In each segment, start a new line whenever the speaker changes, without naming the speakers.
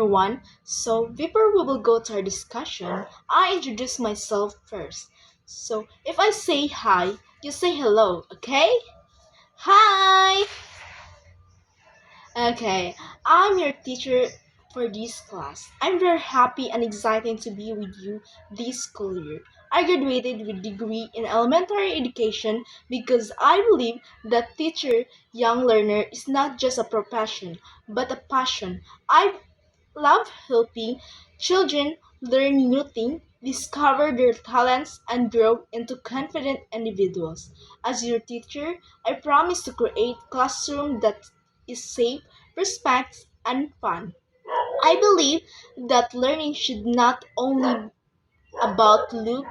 everyone. So, before we will go to our discussion, I introduce myself first. So, if I say hi, you say hello, okay? Hi! Okay, I'm your teacher for this class. I'm very happy and excited to be with you this school year. I graduated with degree in elementary education because I believe that teacher young learner is not just a profession but a passion. I love helping children learn new things, discover their talents, and grow into confident individuals. As your teacher, I promise to create classroom that is safe, respects, and fun. I believe that learning should not only about look,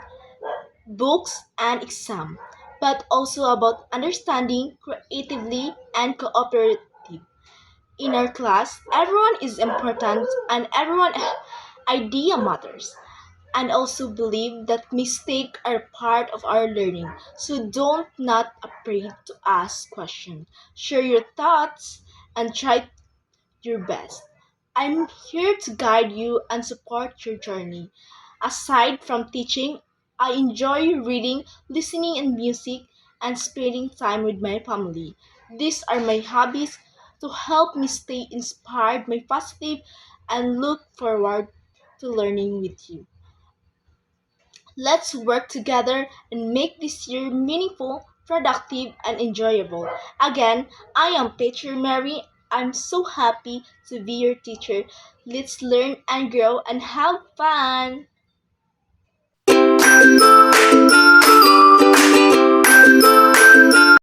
books, and exam, but also about understanding creatively and cooperative. In our class, everyone is important and everyone idea matters. And also believe that mistakes are part of our learning. So don't not afraid to ask questions. Share your thoughts and try your best. I'm here to guide you and support your journey. Aside from teaching, I enjoy reading, listening and music, and spending time with my family. These are my hobbies to help me stay inspired, my positive, and look forward to learning with you. Let's work together and make this year meaningful, productive, and enjoyable. Again, I am Teacher Mary. I'm so happy to be your teacher. Let's learn and grow and have fun.